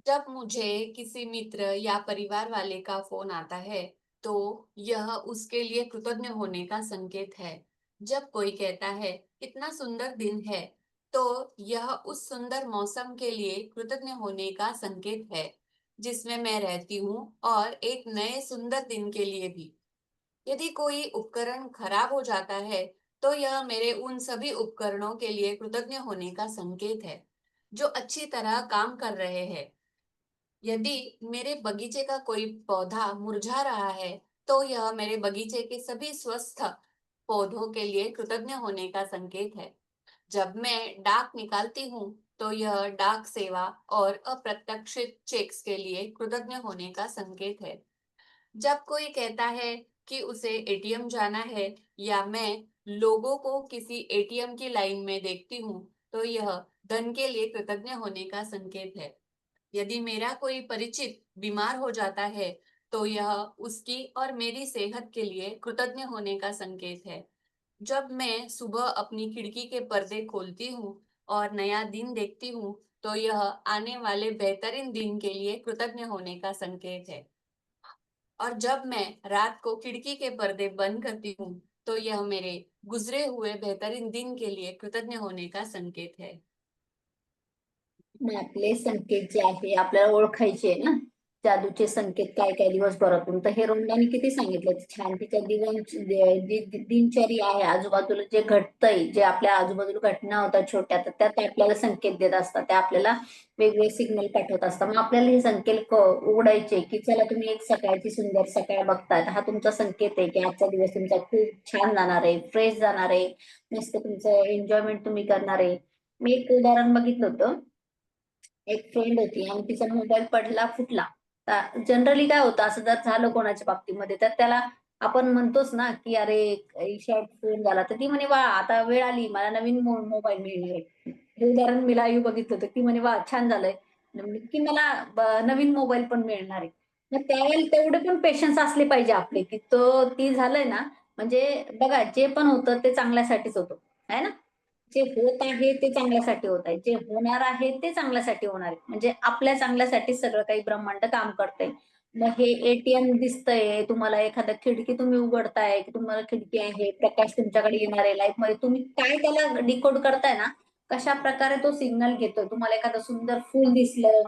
जब मुझे किसी मित्र या परिवार वाले का फोन आता है, तो यह उसके लिए कृतज्ञ होने का संकेत है। जब कोई कहता है, कितना सुंदर दिन है, तो यह उस सुंदर मौसम के लिए कृतज्ञ होने का संकेत है, जिसमें मैं रहती हूँ, और एक नए सुंदर दिन के लिए भी। यदि कोई उपकरण खराब हो जाता है, तो यह मेरे उन सभी उपकरणों के लिए कृतज्ञ होने का संकेत है, जो अच्छी तरह काम कर रहे हैं। यदि मेरे बगीचे का कोई पौधा मुरझा रहा है, तो यह मेरे बगीचे के सभी स्वस्थ पौधों के लिए कृतज्ञ होने का संकेत है। जब मैं डाक निकालती हूँ, तो यह डाक सेवा और अप्रत्याशित चेक्स के लिए कृतज्ञ होने का संकेत है। जब कोई कहता है कि उसे एटीएम जाना है, या मैं लोगों को किसी एटीएम की लाइन में देखती हूँ, तो यह धन के लिए कृतज्ञ होने का संकेत है। यदि मेरा कोई परिचित बीमार हो जाता है, तो यह उसकी और मेरी सेहत के लिए कृतज्ञ होने का संकेत है। जब मैं सुबह अपनी खिड़की के पर्दे खोलती हूँ और नया दिन देखती हूँ, तो यह आने वाले बेहतरीन दिन के लिए कृतज्ञ होने का संकेत है। और जब मैं रात को खिड़की के पर्दे बंद करती हूँ, तो यह मेरे गुजरे हुए बेहतरीन दिन के लिए कृतज्ञ होने का संकेत है। मग आपले संकेत जे आहे आपल्याला ओळखायचे आहे ना, जादूचे संकेत काय काय दिवसभरातून. तर हे रोंडाने किती सांगितलं छान. तिच्या जी दिनचर्या आहे, आजूबाजूला जे घडतंय, जे आपल्या आजूबाजूला घटना होतात छोट्या, तर त्यात आपल्याला संकेत देत असतात. त्या आपल्याला वेगवेगळे सिग्नल पाठवत असतात. मग आपल्याला हे संकेत उघडायचे की चला तुम्ही एक सकाळची सुंदर सकाळ बघताय, हा तुमचा संकेत आहे की आजचा दिवस तुमचा खूप छान जाणार आहे, फ्रेश जाणार आहे, मस्त तुमचं एन्जॉयमेंट तुम्ही करणार आहे. मी एक उदाहरण बघितलं होतं. एक फ्रेंड होती आणि तिचा मोबाईल पडला, फुटला. जनरली काय होतं असं जर झालं कोणाच्या बाबतीमध्ये, तर त्याला आपण म्हणतोच ना की अरे ईशात फोन झाला, तर ती म्हणे वा आता वेळ आली मला नवीन मोबाईल मिळणार आहे. हे उदाहरण मी लाईव्ह बघितलं होतं. ती म्हणे वा छान झालंय की मला नवीन मोबाईल पण मिळणार आहे. मग त्यावेळेला तेवढे पण पेशन्स असले पाहिजे आपले की ती झालंय ना. म्हणजे बघा जे पण होतं ते चांगल्यासाठीच होतं, आहे ना. जे होत आहे ते चांगल्यासाठी होत आहे, जे होणार आहे ते चांगल्यासाठी होणार आहे. म्हणजे आपल्या चांगल्यासाठी सगळं काही ब्रह्मांड काम करतंय. मग हे एटीएम दिसतंय तुम्हाला, एखादा खिडकी तुम्ही उघडताय की तुम्हाला खिडकी आहे, प्रकाश तुमच्याकडे येणार आहे लाईफ मध्ये, तुम्ही काय त्याला डिकोड करताय ना, कशा प्रकारे तो सिग्नल घेतोय. तुम्हाला एखादं सुंदर फुल दिसलं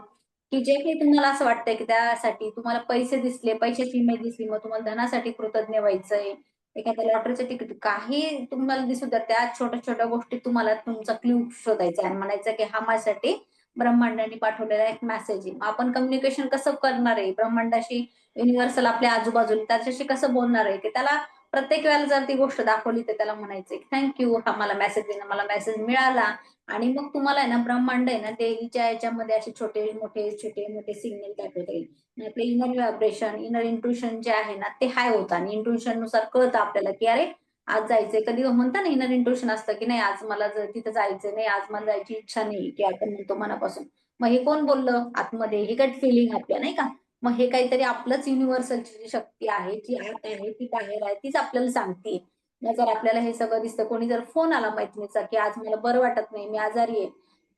की जे काही तुम्हाला असं वाटतंय की त्यासाठी तुम्हाला पैसे दिसले, पैशाची इमेज दिसली, मग तुम्हाला धनासाठी कृतज्ञ व्हायचंय. एखाद्या लॉटरीचं तिकीट काही तुम्हाला दिसू द्या, त्या छोट्या छोट्या गोष्टी तुम्हाला तुमचा क्ल्यू शोधायचा आहे आणि म्हणायचं की हा माझ्यासाठी ब्रह्मांडाने पाठवलेला एक मेसेज आहे. मग आपण कम्युनिकेशन कसं करणार आहे ब्रह्मांडाशी, युनिव्हर्सल आपल्या आजूबाजूला त्याच्याशी कसं बोलणार आहे, की त्याला प्रत्येक वेळेला जर ती गोष्ट दाखवली तर त्याला म्हणायचं थँक्यू, हा मला मेसेज दिला, मला मेसेज मिळाला. आणि मग तुम्हाला आहे ना ब्रह्मांड आहे ना देवीच्या याच्यामध्ये असे छोटे मोठे सिग्नल दाखवता येईल. आपले इनर व्हायब्रेशन, इनर इंट्युशन जे आहे ना ते हाय होतं आणि इंट्युशन नुसार कळतं आपल्याला की अरे आज जायचंय. कधी म्हणता ना इनर इंट्युशन असतं की नाही आज मला तिथं जायचंय, नाही आज मला जायची इच्छा नाही, की आपण म्हणतो मनापासून. मग हे कोण बोललं आतमध्ये, हे गट फिलिंग आपल्या नाही का. मग हे काहीतरी आपलंच युनिव्हर्सलची जी शक्ती आहे, जी आत आहे ती बाहेर आहे, तीच आपल्याला सांगते. मग जर आपल्याला हे सगळं दिसतं, कोणी जर फोन आला मैत्रिणीचा की आज मला बरं वाटत नाही, मी आजारी आहे,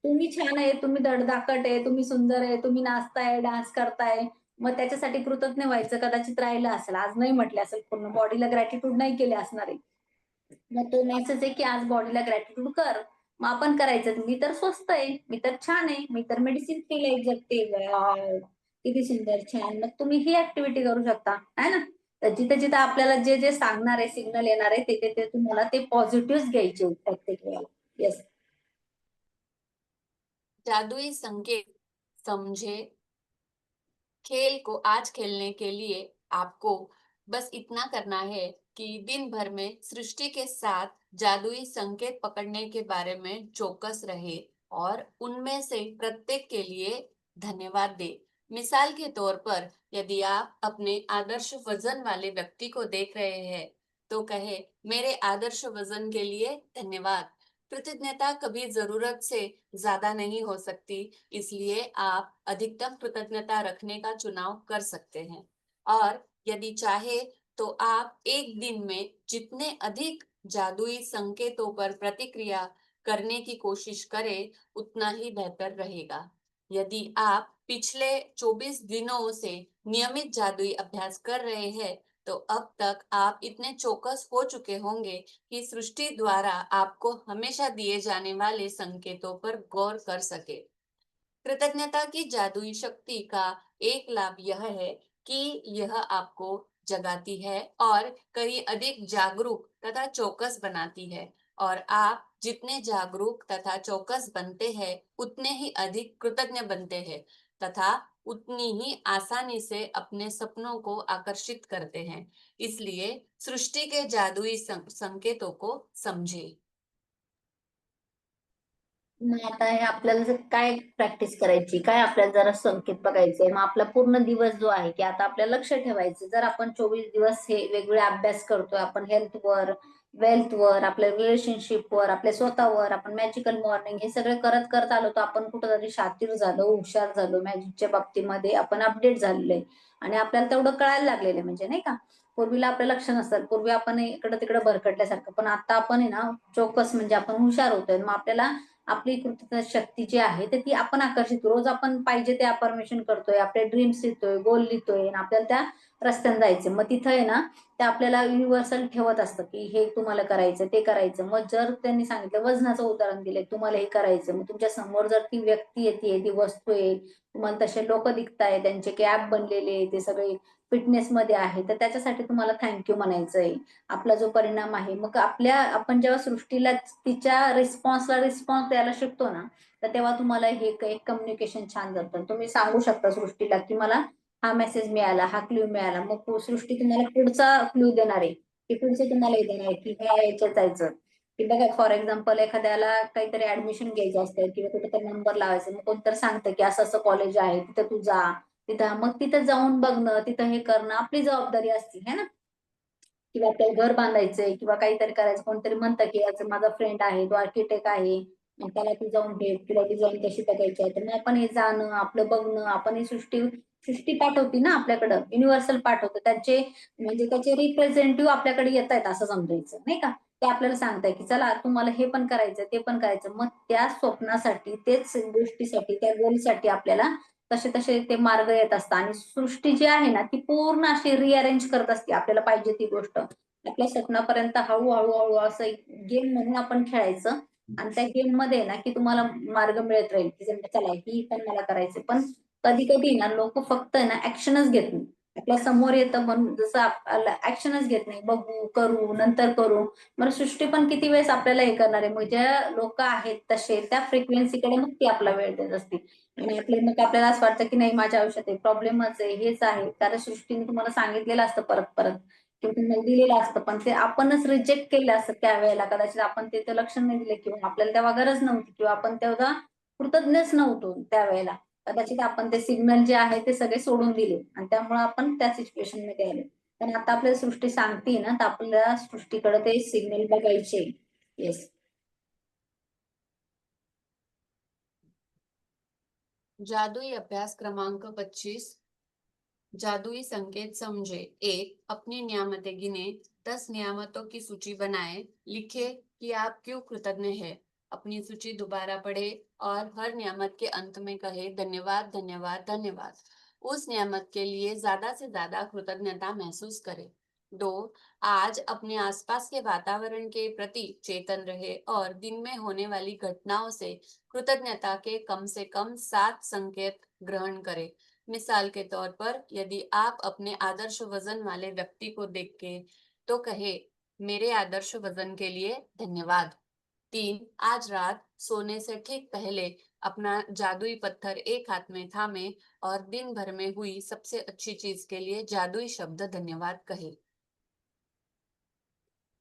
तुम्ही छान आहे, तुम्ही धडधाकट आहे, तुम्ही सुंदर आहे, तुम्ही नाचताय, डान्स करताय, मग त्याच्यासाठी कृतज्ञ व्हायचं कदाचित राहिलं असेल, आज नाही म्हटले असेल, पूर्ण बॉडीला ग्रॅटिट्यूड नाही केले असणार आहे. मग तो मेसेज आहे की आज बॉडीला ग्रॅटिट्यूड कर. मग आपण करायचं मी तर स्वस्त आहे, मी तर छान आहे, मी तर मेडिसिन फ्री लाईफ जगते. वाव, किती सुंदर, छान. मग तुम्ही ही ऍक्टिव्हिटी करू शकता है ना. तर जिथे जिथे आपल्याला जे जे सांगणार आहे, सिग्नल येणार आहे, ते ते तुम्हाला ते पॉझिटिव्ह घ्यायचे प्रत्येक वेळेला. येस. जादुई संकेत समझे। खेल को आज खेलने के लिए आपको बस इतना करना है कि दिन भर में सृष्टि के साथ जादुई संकेत पकड़ने के बारे में चौकस रहे और उनमें से प्रत्येक के लिए धन्यवाद दे। मिसाल के तौर पर यदि आप अपने आदर्श वजन वाले व्यक्ति को देख रहे हैं तो कहे मेरे आदर्श वजन के लिए धन्यवाद। कृतज्ञता कभी जरूरत से ज्यादा नहीं हो सकती, इसलिए आप अधिकतम कृतज्ञता रखने का चुनाव कर सकते हैं। और यदि चाहे तो आप एक दिन में जितने अधिक जादुई संकेतों पर प्रतिक्रिया करने की कोशिश करें, उतना ही बेहतर रहेगा। यदि आप पिछले 24 दिनों से नियमित जादुई अभ्यास कर रहे हैं, तो अब तक आप इतने चौकस हो चुके होंगे कि सृष्टि द्वारा आपको हमेशा दिए जाने वाले संकेतों पर गौर कर सके। कृतज्ञता की जादुई शक्ति का एक लाभ यह है कि यह आपको जगाती है और कहीं अधिक जागरूक तथा चौकस बनाती है। और आप जितने जागरूक तथा चौकस बनते हैं, उतने ही अधिक कृतज्ञ बनते हैं तथा उतनी ही आसानी से अपने सपनों को आकर्षित करते हैं। इसलिए सृष्टि के जादुई संकेतों को समझे। मग आता हे आपल्याला जर काय प्रॅक्टिस करायची, काय आपल्याला जरा संकेत बघायचंय. मग आपला पूर्ण दिवस जो आहे की आता आपल्याला लक्ष ठेवायचं. जर आपण 24 दिवस हे वेगवेगळे अभ्यास करतोय, आपण हेल्थवर, वेल्थवर, आपल्या रिलेशनशिपवर, आपल्या स्वतःवर, आपण मॅजिकल मॉर्निंग हे सगळे करत करत आलो, तर आपण कुठंतरी शातीर झालो, हुशार झालो, मॅजिकच्या बाबतीमध्ये आपण अपडेट झालेलो आहे आणि आपल्याला तेवढं कळायला लागलेलं आहे, म्हणजे नाही का. पूर्वीला आपलं लक्ष नसतं, पूर्वी आपण इकडं तिकडं भरकटल्यासारखं, पण आता आपण आहे ना चोकस, म्हणजे आपण हुशार होतोय. मग आपल्याला आपली कृतज्ञता शक्ती जी आहे तर ती आपण आकर्षित, रोज आपण पाहिजे ते अफर्मेशन करतोय, आपले ड्रीम्स लिहितोय, गोल लिहितोय आणि आपल्याला त्या रस्त्याने जायचं. मग तिथं आहे ना ते आपल्याला युनिव्हर्सल ठेवत असतं की हे तुम्हाला करायचं, ते करायचं. मग जर त्यांनी सांगितलं, वजनाचं उदाहरण दिलंय, तुम्हाला हे करायचं, मग तुमच्या समोर जर ती व्यक्ती येते, ती वस्तू आहे, तुम्हाला तसे लोक दिसताय, त्यांचे ऍप बनलेले, ते सगळे फिटनेस मध्ये आहे, तर त्याच्यासाठी तुम्हाला थँक्यू म्हणायचंय. आपला जो परिणाम आहे, मग आपण जेव्हा सृष्टीला तिच्या रिस्पॉन्सला रिस्पॉन्स द्यायला शिकतो ना, तर तेव्हा तुम्हाला हे एक कम्युनिकेशन छान जातं. तुम्ही सांगू शकता सृष्टीला की मला हा मेसेज मिळाला, हा क्ल्यू मिळाला. मग सृष्टी तुम्हाला पुढचा क्ल्यू देणार आहे, की पुढचे तुम्हाला हे देणार आहे की ह्या याच्यात जायचं. की बघा, फॉर एक्झाम्पल एखाद्याला काहीतरी ऍडमिशन घ्यायचं असतं किंवा कुठेतरी नंबर लावायचा, मग कोणतरी सांगतं की असं असं कॉलेज आहे, तिथं तू जा. तिथं मग तिथं जाऊन बघणं, तिथं हे करणं आपली जबाबदारी असते है ना. किंवा आपल्याला घर बांधायचंय किंवा काहीतरी करायचं, कोणतरी म्हणतं की याचं माझा फ्रेंड आहे, तो आर्किटेक्ट आहे, मग त्याला तू जाऊन भेट, तुला डिझाईन कशी बघायची आहे, तर मग आपण हे जाणं, आपलं बघणं, आपण ही सृष्टी सृष्टी पाठवती ना आपल्याकडं, युनिव्हर्सल पाठवतं, त्यांचे म्हणजे त्याचे रिप्रेझेंटेटिव्ह आपल्याकडे येत आहेत असं समजायचं नाही का. ते आपल्याला सांगताय की चला तुम्हाला हे पण करायचं, ते पण करायचं. मग त्या स्वप्नासाठी, तेच गोष्टीसाठी, त्या गोलसाठी आपल्याला तसे तसे ते मार्ग येत असतात आणि सृष्टी जी आहे ना ती पूर्ण अशी रिअरेंज करत असते आपल्याला पाहिजे ती गोष्ट आपल्या स्वप्नापर्यंत हळूहळू हळू असं एक गेम म्हणून आपण खेळायचं. आणि त्या गेम मध्ये ना की तुम्हाला मार्ग मिळत राहील की चला ही पण मला करायचं. पण कधी कधी ना लोक फक्त ना ऍक्शनच घेत नाही, आपल्या समोर येतं म्हणून जसं आपल्याला ऍक्शनच घेत नाही, बघू करू नंतर करू. मग सृष्टी पण किती वेळेस आपल्याला हे करणार आहे, मग ज्या लोक आहेत तसे त्या फ्रिक्वेन्सीकडे मग ती आपला वेळ देत असते. आणि आपले मग आपल्याला असं वाटतं की नाही माझ्या आयुष्यात एक प्रॉब्लेमच आहे, हेच आहे, कारण सृष्टीने तुम्हाला सांगितलेलं असतं परत परत किंवा तुम्हाला दिलेलं असतं, पण ते आपणच रिजेक्ट केलं असतं त्यावेळेला. कदाचित आपण ते लक्ष नाही दिले किंवा आपल्याला तेव्हा गरज नव्हती किंवा आपण तेव्हा कृतज्ञच नव्हतो त्यावेळेला. कदाचित आपण ते सिग्नल जे आहे ते सगळे सोडून दिले आणि त्यामुळे आपण त्या सिच्युएशन मध्ये आले. पण आता आपल्याला सृष्टी सांगते ना, तर आपल्याला सृष्टीकडे ते सिग्नल बघायचे. येस. जादुई अभ्यास क्रमांक 25। जादुई संकेत समझे। 1, अपनी नियामतें गिने, 10 नियामतों की सूची बनाए, लिखे कि आप क्यों कृतज्ञ हैं। अपनी सूची दोबारा पढ़े और हर नियामत के अंत में कहे धन्यवाद धन्यवाद धन्यवाद। उस नियामत के लिए ज्यादा से ज्यादा कृतज्ञता महसूस करें। 2, आज अपने आसपास के वातावरण के प्रति चेतन रहे और दिन में होने वाली घटनाओं से कृतज्ञता के कम से कम 7 संकेत ग्रहण करें। मिसाल के तौर पर यदि आप अपने आदर्श वजन वाले व्यक्ति को देख के तो कहे मेरे आदर्श वजन के लिए धन्यवाद। 3, आज रात सोने से ठीक पहले अपना जादुई पत्थर एक हाथ में थामे और दिन भर में हुई सबसे अच्छी चीज के लिए जादुई शब्द धन्यवाद कहे।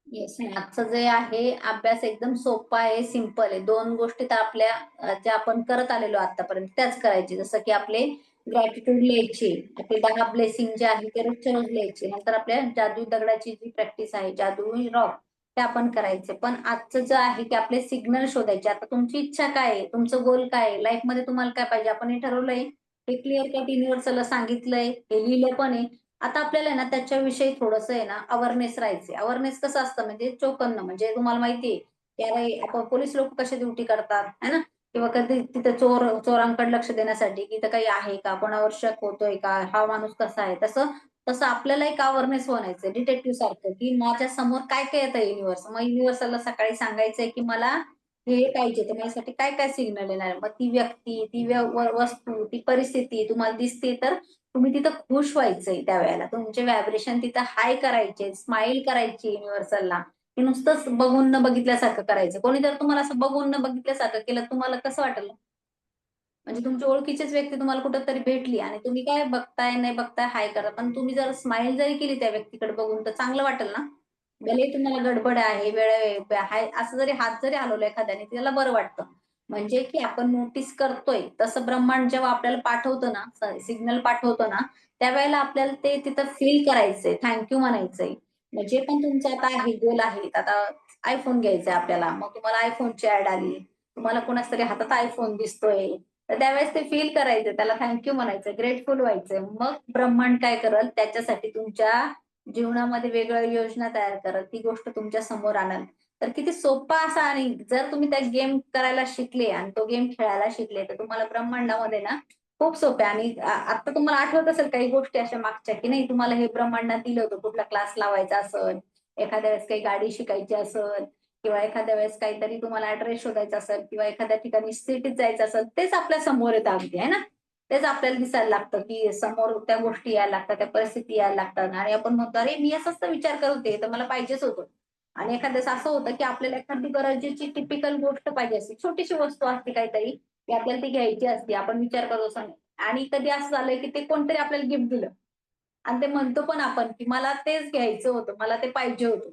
येस. आजचं जे आहे अभ्यास एकदम सोपा आहे, सिंपल आहे. 2 गोष्टी तर आपल्या ज्या आपण करत आलेलो आतापर्यंत त्याच करायची. जसं की आपले ग्रॅटिट्यूड लिहायचे, आपले 10 ब्लेसिंग जे आहे ते रोजच्या रोज लिहायचे. नंतर आपल्या जादुई दगडाची जी प्रॅक्टिस आहे, जादुई रॉक, ते आपण करायचे. पण आजचं जे आहे की आपले सिग्नल शोधायचे. आता तुमची इच्छा काय आहे, तुमचं गोल काय आहे, लाईफ मध्ये तुम्हाला काय पाहिजे, आपण हे ठरवलंय, हे क्लिअर कट युनिव्हर्सला सांगितलंय, हे लिहिलं पण आहे. आता आपल्याला आहे ना त्याच्याविषयी थोडंसं आहे ना अवेअरनेस राहायचे. अवेअरनेस कसं असतं म्हणजे चोकन्न, म्हणजे तुम्हाला माहितीये की अरे आपण पोलीस लोक कसे ड्युटी करतात है ना, किंवा कधी तिथे चोरांकडे लक्ष देण्यासाठी की इथं काही आहे का, कोणावर शक होतोय का, हा माणूस कसा आहे, तसं तसं आपल्याला एक अवेअरनेस बनायचं डिटेक्टिव्ह सारखं, की माझ्या समोर काय काय येतं युनिव्हर्स. मग युनिव्हर्सला सकाळी सांगायचंय की मला हे पाहिजे, तर माझ्यासाठी काय काय सिग्नल येणार. मग ती व्यक्ती, ती वस्तू, ती परिस्थिती तुम्हाला दिसते तर तुम्ही तिथं खुश व्हायचंय. त्यावेळेला तुमचे व्हायब्रेशन तिथं हाय करायचे, स्माइल करायची युनिव्हर्सलला, की नुसतंच बघून न बघितल्यासारखं करायचं. कोणी जर तुम्हाला असं बघून न बघितल्यासारखं केलं तुम्हाला कसं वाटेल, म्हणजे तुमची ओळखीचीच व्यक्ती तुम्हाला कुठंतरी भेटली आणि तुम्ही काय बघताय नाही बघताय हाय करा, पण तुम्ही जर स्माइल जरी केली त्या व्यक्तीकडे बघून तर चांगलं वाटेल ना. भले तुम्हाला गडबड आहे, वेळ आहे, असं जरी हात जरी हलवला एखाद्याने त्याला बरं वाटतं. म्हणजे की आपण नोटीस करतोय तसं ब्रह्मांड जेव्हा आपल्याला पाठवतो ना, सिग्नल पाठवतो ना, त्यावेळेला आपल्याला ते तिथं फील करायचंय, थँक्यू म्हणायचंय. म्हणजे पण तुमचं आता आहे गोल आहे, आता आयफोन घ्यायचा आपल्याला, मग तुम्हाला आयफोनची ऍड आली, तुम्हाला कोणाच तरी हातात आयफोन दिसतोय, तर त्यावेळेस ते फील करायचं, त्याला थँक्यू म्हणायचं, ग्रेटफुल व्हायचं. मग ब्रह्मांड काय करल त्याच्यासाठी तुमच्या जीवनामध्ये वेगळ्या योजना तयार करत ती गोष्ट तुमच्या समोर आणल. तर किती सोपा असा, आणि जर तुम्ही त्या गेम करायला शिकले आणि तो गेम खेळायला शिकले तर तुम्हाला ब्रह्मांडामध्ये ना खूप सोपे. आणि आता तुम्हाला आठवत असेल काही गोष्टी अशा मागच्या की नाही तुम्हाला हे ब्रह्मांडात दिलं होतं, कुठला क्लास लावायचा असेल, एखाद्या वेळेस काही गाडी शिकायची असेल, किंवा एखाद्या वेळेस काहीतरी तुम्हाला ऍड्रेस शोधायचा असेल, किंवा एखाद्या ठिकाणी सिटीत जायचं असेल, तेच आपल्या समोर येतं अगदी आहे ना. तेच आपल्याला दिसायला लागतं की समोर त्या गोष्टी यायला लागतात, त्या परिस्थिती यायला लागतात, आणि आपण म्हणतो अरे मी असाच तर विचार करत होते, तर मला पाहिजेच होतं. आणि एखाद्यास असं होतं की आपल्याला एखादी गरजेची टिपिकल गोष्ट पाहिजे असते, छोटीशी वस्तू असते काहीतरी, की आपल्याला ती घ्यायची असते, आपण विचार करत असतो. आणि कधी असं झालंय की ते कोणतरी आपल्याला गिफ्ट दिलं आणि ते म्हणतो पण आपण की मला तेच घ्यायचं होतं, मला ते पाहिजे होतं.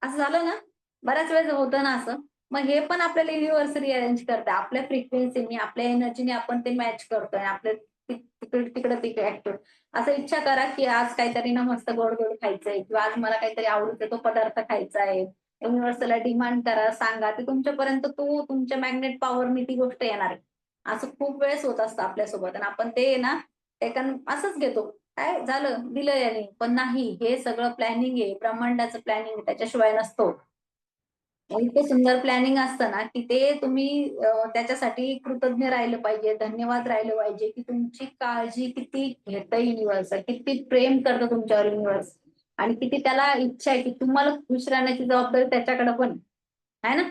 असं झालं ना, बऱ्याच वेळेस होतं ना असं. मग हे पण आपल्याला युनिव्हर्स रिअरेंज करते. आपल्या फ्रिक्वेन्सीनी, आपल्या एनर्जीने आपण ते मॅच करतोय. आपल्या तिकडे तिकडे ऍक्टिव्ह. असं इच्छा करा की आज काहीतरी ना मस्त गोड-गोड खायचंय, किंवा आज मला काहीतरी आवडतो तो पदार्थ खायचा आहे. युनिव्हर्सला डिमांड करा, सांगा. ते तुमच्यापर्यंत तुमच्या मॅग्नेट पॉवरनी ती गोष्ट येणार आहे. असं खूप वेळेस होत असतं आपल्यासोबत आणि आपण ते ना असंच घेतो. काय झालं, दिलं याने, पण नाही, हे सगळं प्लॅनिंग आहे, ब्रह्मांडाचं प्लॅनिंग आहे, त्याच्याशिवाय नसतो. इतकं सुंदर प्लॅनिंग असतं ना की ते तुम्ही त्याच्यासाठी कृतज्ञ राहिलं पाहिजे, धन्यवाद राहिलं पाहिजे, की तुमची काळजी किती घेतं युनिव्हर्स, किती प्रेम करतं तुमच्यावर युनिव्हर्स, आणि किती त्याला इच्छा आहे की तुम्हाला खुश राहण्याची जबाबदारी त्याच्याकडे पण आहे ना.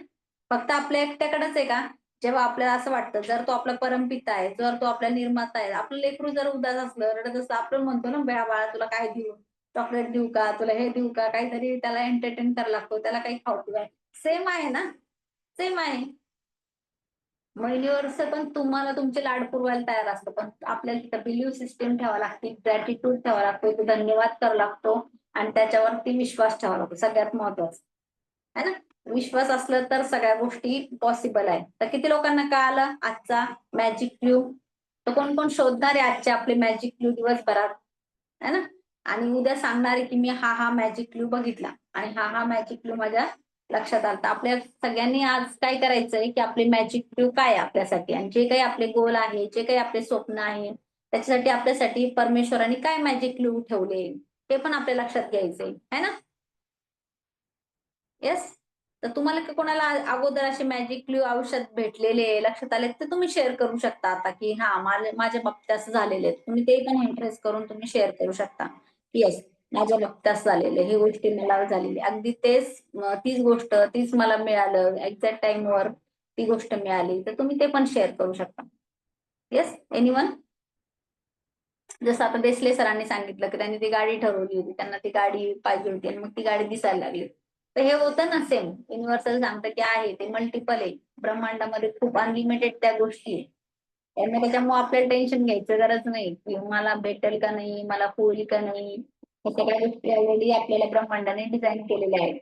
फक्त आपल्या एकट्याकडेच आहे का, जेव्हा आपल्याला असं वाटतं, जर तो आपला परमपिता आहे, जर तो आपला निर्माता आहे, आपलं लेकरू जर उदास असलं, रडत असलं, आपण म्हणतो ना, बाळा तुला काय देऊ, चॉकलेट देऊ का, तुला हे देऊ का, काहीतरी त्याला एंटरटेन करायला लागतो, त्याला काही खाऊ पिऊ. सेम आहे ना, सेम आहे. महिलेवरच पण तुम्हाला तुमचे लाड पुरवायला तयार असतं, पण आपल्याला तिथं बिलीव्ह सिस्टम ठेवावं लागते, ग्रॅटिट्यूड ठेवावा लागतो, तो धन्यवाद करावा लागतो आणि त्याच्यावरती विश्वास ठेवावा लागतो, सगळ्यात महत्वाचं है ना. विश्वास असलं तर सगळ्या गोष्टी पॉसिबल आहे. तर किती लोकांना कळालं आजचा मॅजिक क्लू? तर कोण कोण शोधणार आहे आजचे आपले मॅजिक क्लू दिवसभरात, है ना. आणि उद्या सांगणार आहे की मी हा मॅजिक क्लू बघितला आणि हा मॅजिक क्लू माझ्या लक्षात आला. तर आपल्या सगळ्यांनी आज काय करायचंय की आपले मॅजिक क्लू काय आहे आपल्यासाठी, आणि जे काही आपले गोल आहे, जे काही आपले स्वप्न आहे, त्याच्यासाठी आपल्यासाठी परमेश्वराने काय मॅजिक क्लू ठेवले ते पण आपल्या लक्षात घ्यायचंय, है ना. येस. तर तुम्हाला कोणाला अगोदर असे मॅजिक क्लू आयुष्यात भेटलेले लक्षात आले तर तुम्ही शेअर करू शकता आता की हा माझ्या बाबतीत असं झालेले आहे. तुम्ही ते पण इंटरेस्ट करून तुम्ही शेअर करू शकता की येस माझ्या बाबतीत असं झालेलं आहे, ही गोष्टी मला झालेली अगदी तीच गोष्ट तीच मला मिळालं एक्झॅक्ट टाइमवर ती गोष्ट मिळाली, तर तुम्ही ते पण शेअर करू शकता. Yes anyone. जसं आता देसले सरांनी सांगितलं की त्यांनी ती गाडी ठरवली होती, त्यांना ती गाडी पाहिजे होती आणि मग ती गाडी दिसायला लागली. तर हे होतं ना सेम, युनिव्हर्सल सांगतं की आहे ते मल्टिपल आहे, ब्रह्मांडामध्ये खूप अनलिमिटेड त्या गोष्टी आहे. त्याच्यामुळे आपल्याला टेन्शन घ्यायचं गरज नाही की मला भेटेल का नाही, मला होईल का नाही. हे सगळ्या गोष्टी ऑलरेडी आपल्याला ब्रह्मांडाने डिझाईन केलेल्या आहेत.